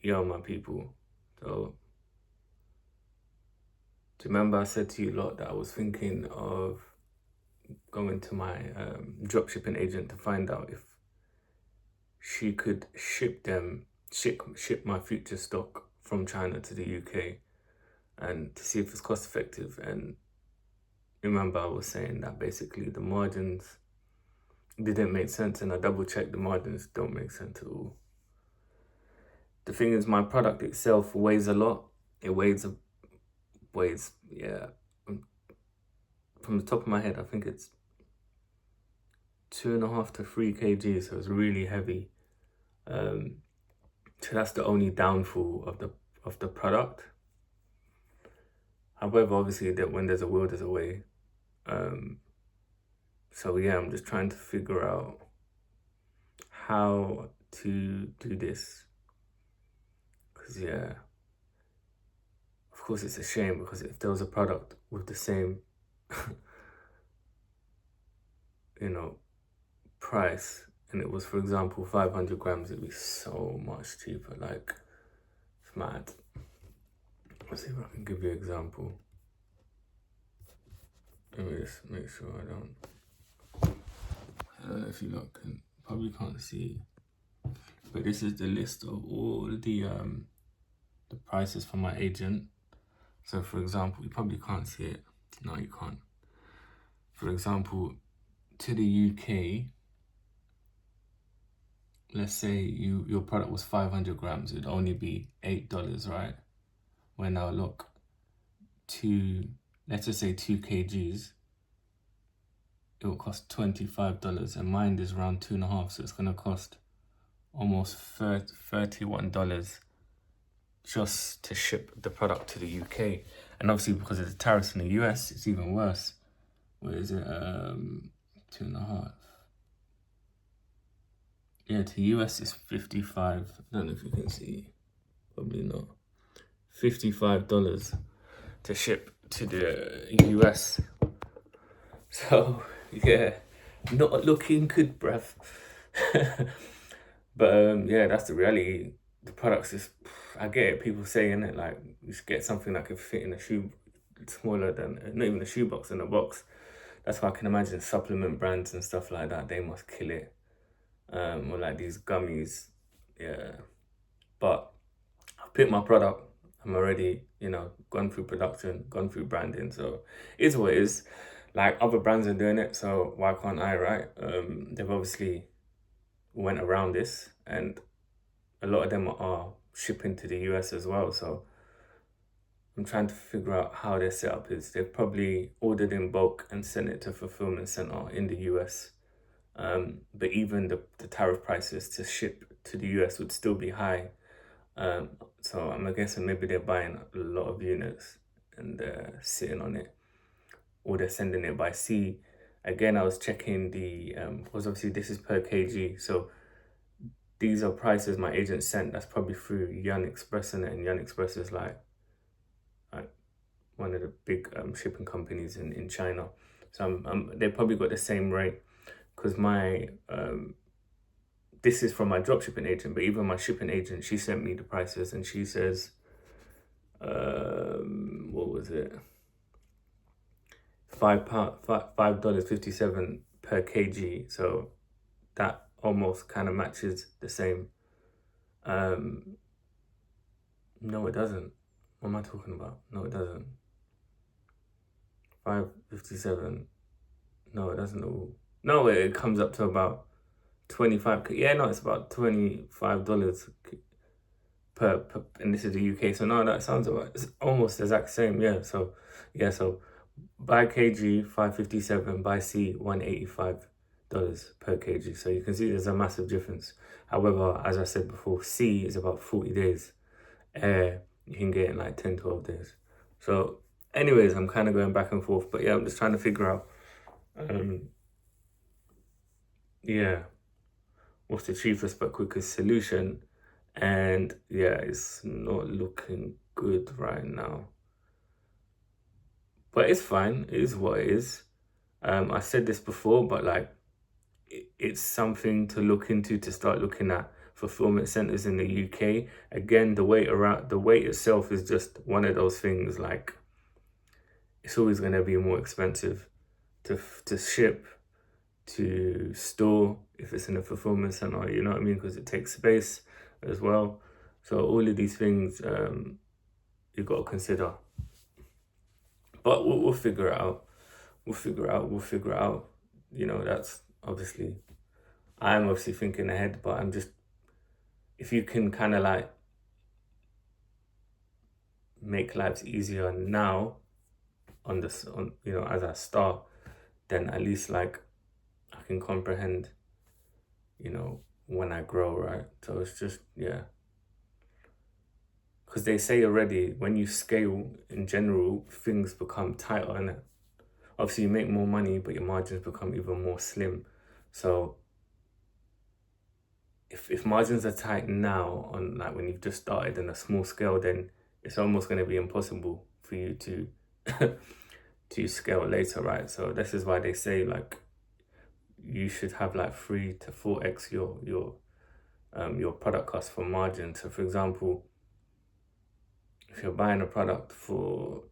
Yo, my people. So, do you remember I said to you lot that I was thinking of going to my dropshipping agent to find out if she could ship my future stock from China to the UK and to see if it's cost effective. And remember, I was saying that basically the margins didn't make sense, and I double checked, the margins don't make sense at all. The thing is, my product itself weighs a lot. It weighs, yeah, from the top of my head, I think it's 2.5 to 3 kg, so it's really heavy. So that's the only downfall of the product. However, obviously, that when there's a will, there's a way. So yeah, I'm just trying to figure out how to do this. Because yeah, of course it's a shame, because if there was a product with the same, price, and it was, for example, 500 grams, it'd be so much cheaper. Like, it's mad. Let's see if I can give you an example. Let me just make sure I don't know if you lot probably can't see, but this is the list of all the prices from my agent. So for example, you probably can't see it. No, you can't. For example, to the UK, let's say your product was 500 grams, it'd only be $8, right? Where now look, let's just say 2 kgs, it will cost $25, and mine is around 2.5, so it's gonna cost almost $31 just to ship the product to the UK. And obviously, because of the tariffs in the US, it's even worse. Where is it? 2.5. Yeah, to US is 55. I don't know if you can see. Probably not. $55 to ship to the US. So yeah, not looking good, bruv. But yeah, that's the reality. The products is, I get it, people saying it, like, you should get something that could fit in a shoe, smaller than, not even a shoebox, in a box. That's why I can imagine supplement brands and stuff like that, they must kill it. Or like these gummies, yeah. But I've picked my product. I'm already, gone through production, gone through branding. So it is what it is. Like, other brands are doing it, so why can't I, right? They've obviously went around this, and a lot of them are shipping to the US as well. So I'm trying to figure out how their setup is. They've probably ordered in bulk and sent it to fulfillment center in the US. But even the tariff prices to ship to the US would still be high. So I'm guessing maybe they're buying a lot of units and they're sitting on it, or they're sending it by sea. Again, I was checking because obviously this is per kg. So these are prices my agent sent. That's probably through Yan Express, and Yan Express is like one of the big shipping companies in China. So they probably got the same rate, because this is from my dropshipping agent, but even my shipping agent, she sent me the prices, and she says, what was it? $5.57 per kg. So that almost kind of matches the same. No, it doesn't. What am I talking about? No, it doesn't. 5.57. No, it doesn't all. No, it comes up to about 25. Yeah, no, it's about $25 per, and this is the UK. So no, that sounds about, it's almost the exact same. Yeah. So by kg 5.57, by sea $185 per kg. So you can see there's a massive difference. However, as I said before, sea is about 40 days. Air, you can get in like 10-12 days. So anyways, I'm kind of going back and forth, but yeah, I'm just trying to figure out what's the cheapest but quickest solution. And yeah, it's not looking good right now, but it's fine. It is what it is. I said this before, but like, it's something to look into, to start looking at fulfillment centers in the UK. Again, the weight itself is just one of those things, like it's always going to be more expensive to ship, to store if it's in a fulfillment center, you know what I mean? Because it takes space as well. So all of these things you've got to consider. But we'll figure it out. We'll figure it out. We'll figure it out. You know, that's obviously, I'm obviously thinking ahead, but I'm just, if you can kind of like make lives easier now on this, on, you know, as I start, then at least like I can comprehend, you know, when I grow, right? So it's just, yeah. Because they say already, when you scale in general, things become tighter, innit? Obviously, you make more money, but your margins become even more slim. So if margins are tight now, on like when you've just started in a small scale, then it's almost going to be impossible for you to to scale later, right? So this is why they say like you should have like 3 to 4x your product cost for margin. So for example, if you're buying a product for,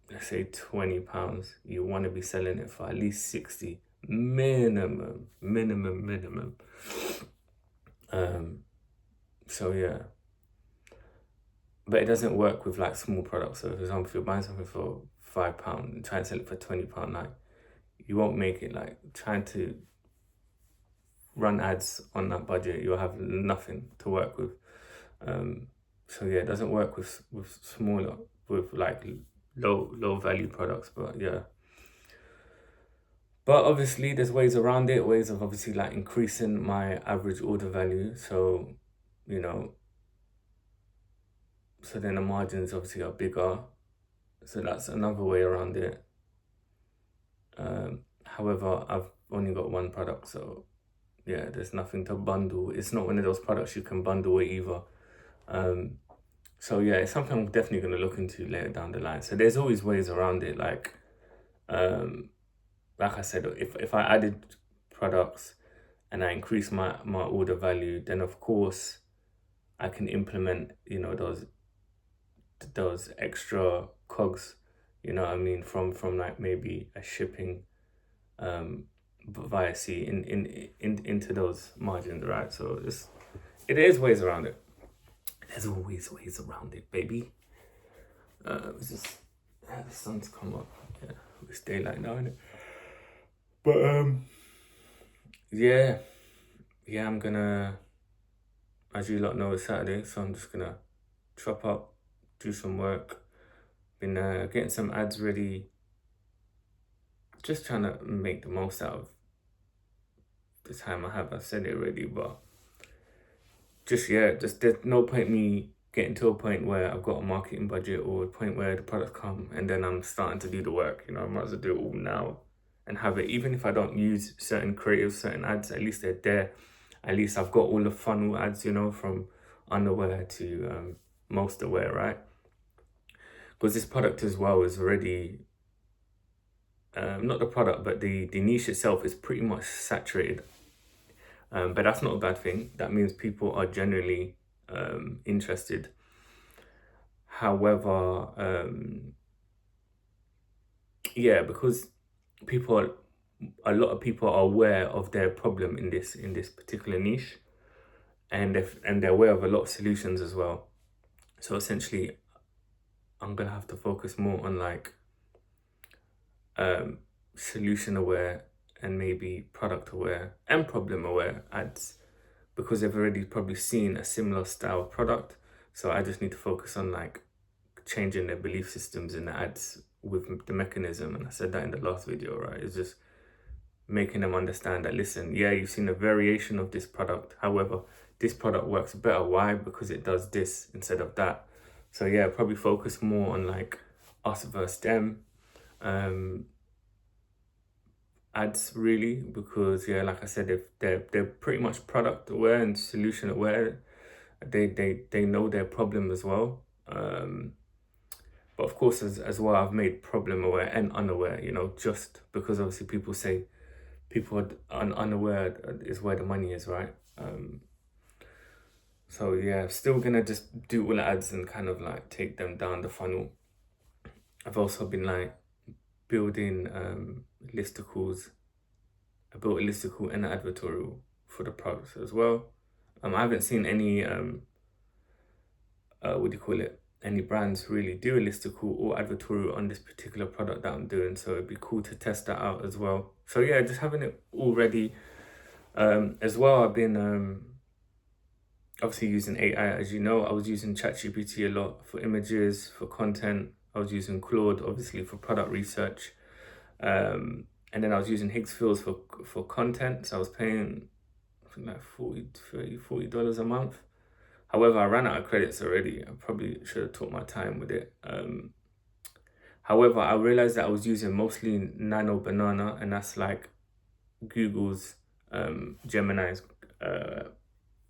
let's say, £20, you want to be selling it for at least 60 minimum. So yeah, but it doesn't work with like small products. So for example, if you're buying something for £5 and trying to sell it for £20, like you won't make it. Like trying to run ads on that budget, you'll have nothing to work with. So yeah, it doesn't work with smaller, with like low value products. But yeah, but obviously there's ways around it, ways of obviously like increasing my average order value. So, you know, so then the margins obviously are bigger. So that's another way around it. However, I've only got one product, so yeah, there's nothing to bundle. It's not one of those products you can bundle it either. So yeah, it's something I'm definitely going to look into later down the line. So there's always ways around it. Like I said, if I added products and I increase my order value, then of course I can implement, you know, those extra cogs, you know what I mean, from like maybe a shipping via sea into those margins, right? So it is ways around it. There's always ways around it, baby. It's just the sun's come up. Yeah, it's daylight now, isn't it? But yeah, I'm gonna, as you lot know, it's Saturday, so I'm just gonna chop up, do some work. Been getting some ads ready. Just trying to make the most out of the time I have. I've said it already, but just there's no point me getting to a point where I've got a marketing budget, or a point where the products come and then I'm starting to do the work. You know, I might as well do it all now and have it. Even if I don't use certain creatives, certain ads, at least they're there. At least I've got all the funnel ads, you know, from underwear to most wear, right? Because this product as well is already, not the product, but the niche itself is pretty much saturated. But that's not a bad thing. That means people are generally interested. However, yeah, because a lot of people are aware of their problem in this particular niche, and they're aware of a lot of solutions as well. So essentially, I'm gonna have to focus more on like solution aware and maybe product aware and problem aware ads, because they've already probably seen a similar style of product. So I just need to focus on like changing their belief systems in the ads with the mechanism. And I said that in the last video, right? It's just making them understand that, listen, yeah, you've seen a variation of this product. However, this product works better. Why? Because it does this instead of that. So yeah, probably focus more on like us versus them ads, really, because yeah, like I said, if they're pretty much product aware and solution aware. They know their problem as well. But of course, as well, I've made problem aware and unaware, you know, just because obviously people say people are unaware is where the money is, right? So yeah, still gonna just do all the ads and kind of like take them down the funnel. I've also been like building listicles. I built a listicle and an advertorial for the products as well. I haven't seen any what do you call it? Any brands really do a listicle or advertorial on this particular product that I'm doing. So it'd be cool to test that out as well. So yeah, just having it all ready. As well, I've been obviously using AI, as you know. I was using ChatGPT a lot for images, for content. I was using Claude, obviously, for product research. And then I was using Higgsfields for content. So I was paying, I think like $40 a month. However, I ran out of credits already. I probably should have took my time with it. However, I realized that I was using mostly Nano Banana, and that's like Google's Gemini's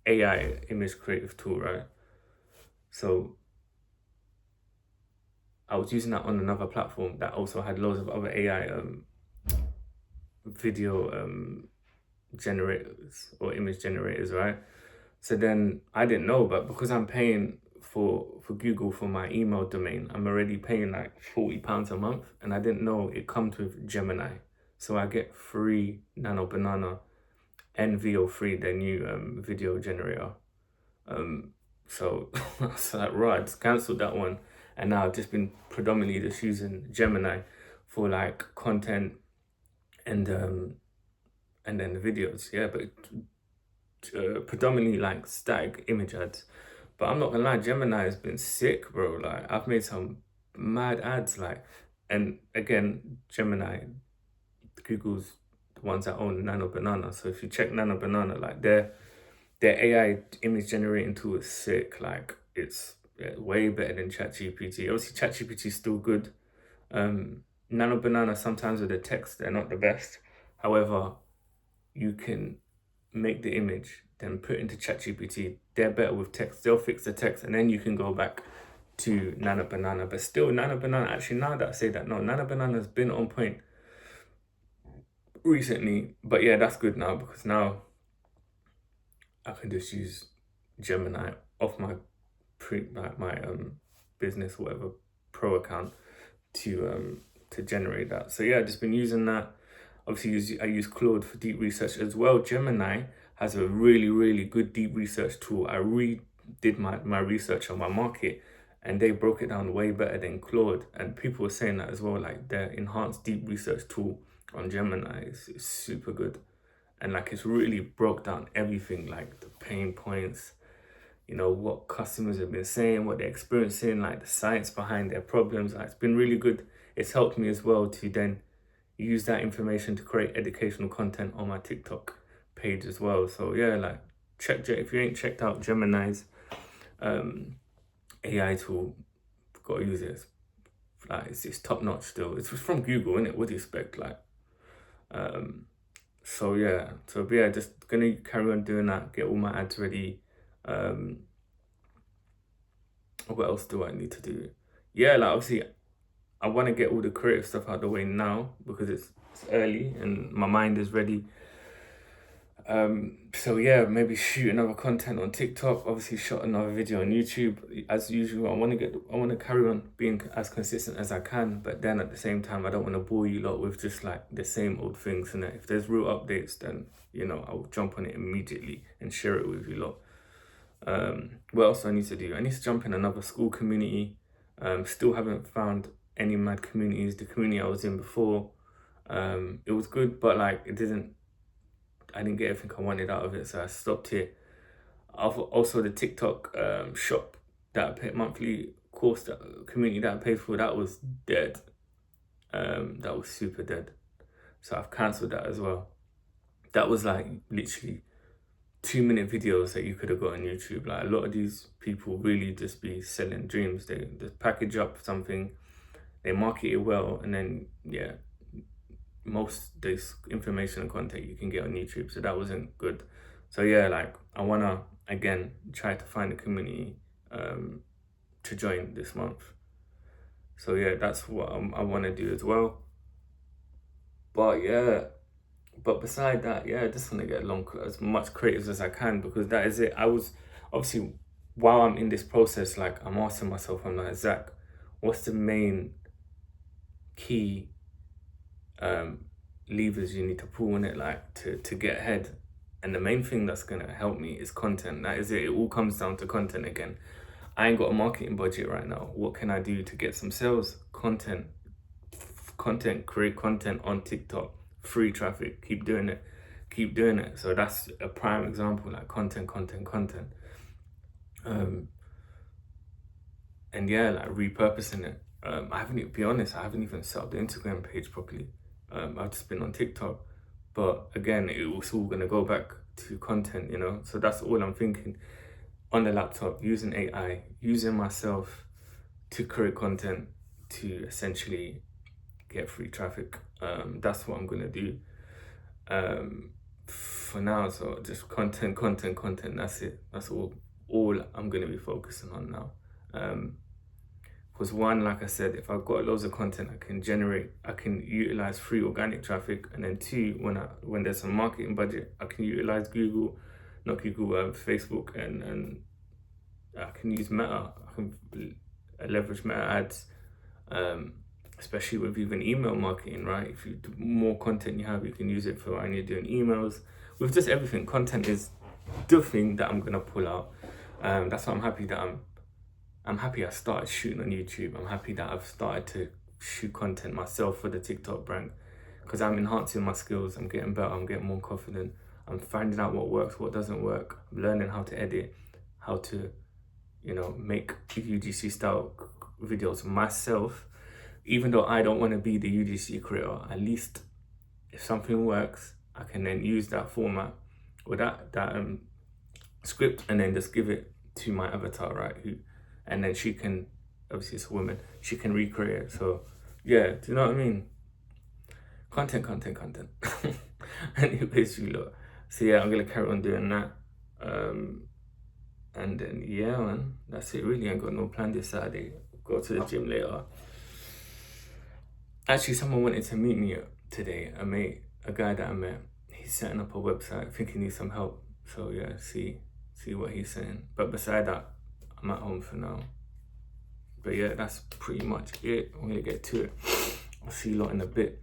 AI image creative tool, right? So I was using that on another platform that also had loads of other AI video generators or image generators, right? So then I didn't know, but because I'm paying for Google for my email domain, I'm already paying like £40 a month, and I didn't know it comes with Gemini. So I get free Nano Banana and VO3, their new video generator. Um, so I was like, right, I just cancelled that one, and now I've just been predominantly just using Gemini for like content and then the videos. Yeah, but predominantly like static image ads. But I'm not gonna lie, Gemini has been sick, bro. Like I've made some mad ads, like, and again, Gemini, Google's the ones that own Nano Banana. So if you check Nano Banana, like their AI image generating tool is sick. Like it's way better than ChatGPT. Obviously, ChatGPT is still good. Nano Banana sometimes with the text they're not the best. However, you can make the image, then put it into ChatGPT. They're better with text. They'll fix the text, and then you can go back to Nano Banana. But still, Nano Banana. Actually, now that I say that, no, Nano Banana's been on point recently. But yeah, that's good now because now I can just use Gemini off my business whatever pro account to generate that. So yeah, I've just been using that. Obviously, I use Claude for deep research as well. Gemini has a really good deep research tool. I redid my research on my market, and they broke it down way better than Claude. And people were saying that as well, like their enhanced deep research tool on Gemini is super good. And like it's really broke down everything, like the pain points, what customers have been saying, what they're experiencing, like the science behind their problems. Like, it's been really good. It's helped me as well to then use that information to create educational content on my TikTok page as well. So yeah, like if you ain't checked out Gemini's AI tool, gotta use it. Like it's top notch still. It's from Google, isn't it? What do you expect? Like so yeah, just gonna carry on doing that, get all my ads ready. What else do I need to do? Yeah, like obviously I want to get all the creative stuff out of the way now because it's early and my mind is ready. So yeah, maybe shoot another content on TikTok. Obviously, shot another video on YouTube. As usual, I want to carry on being as consistent as I can. But then at the same time, I don't want to bore you lot with just like the same old things. And if there's real updates, then I'll jump on it immediately and share it with you lot. What else do I need to do? I need to jump in another school community. Still haven't found any mad communities. The community I was in before, it was good, but like I didn't get everything I wanted out of it, so I stopped it. Also, the TikTok shop that I paid monthly course, that community that I paid for, that was dead. That was super dead. So I've cancelled that as well. That was like literally 2-minute videos that you could have got on YouTube. Like a lot of these people really just be selling dreams. They just package up something, they market it well, and then yeah, most this information and content you can get on YouTube. So that wasn't good. So yeah, like I wanna again try to find a community to join this month. So yeah, that's what I want to do as well. But yeah, but beside that, yeah, I just want to get along as much creatives as I can because that is it. obviously, while I'm in this process, like I'm asking myself, I'm like, Zach, what's the main key um, levers you need to pull in it, like to get ahead? And the main thing that's gonna help me is content. That is it. It all comes down to content again. I ain't got a marketing budget right now. What can I do to get some sales? Create content on TikTok, free traffic, keep doing it, keep doing it. So that's a prime example, like content. Um, and yeah, like repurposing it. I haven't even, be honest, I haven't even set up the Instagram page properly. I've just been on TikTok, but again, it was all gonna go back to content, you know. So that's all I'm thinking on the laptop, using AI, using myself to create content to essentially get free traffic. That's what I'm gonna do for now. So just content. That's it. That's all I'm gonna be focusing on now. Because one, like I said, if I've got loads of content I can utilize free organic traffic, and then two, when there's some marketing budget, I can utilize Facebook, and I can use Meta. I can leverage Meta ads, especially with even email marketing, right? If you more content you have, you can use it for when you're doing emails. With just everything, content is the thing that I'm gonna pull out. That's why I'm happy I started shooting on YouTube. I'm happy that I've started to shoot content myself for the TikTok brand, because I'm enhancing my skills. I'm getting better. I'm getting more confident. I'm finding out what works, what doesn't work. I'm learning how to edit, how to, make UGC style videos myself. Even though I don't want to be the UGC creator, at least if something works, I can then use that format or that script and then just give it to my avatar, right? And then she can, obviously it's a woman, she can recreate it. So yeah, do you know what I mean? Content. Anyways, you lot. So yeah, I'm gonna carry on doing that. And then yeah, man, that's it really. I ain't got no plan this Saturday. Go to the gym later. Actually, someone wanted to meet me today, a guy that I met. He's setting up a website, I think he needs some help. So yeah, see what he's saying. But beside that, I'm at home for now. But yeah, that's pretty much it. I'm gonna get to it. I'll see you lot in a bit.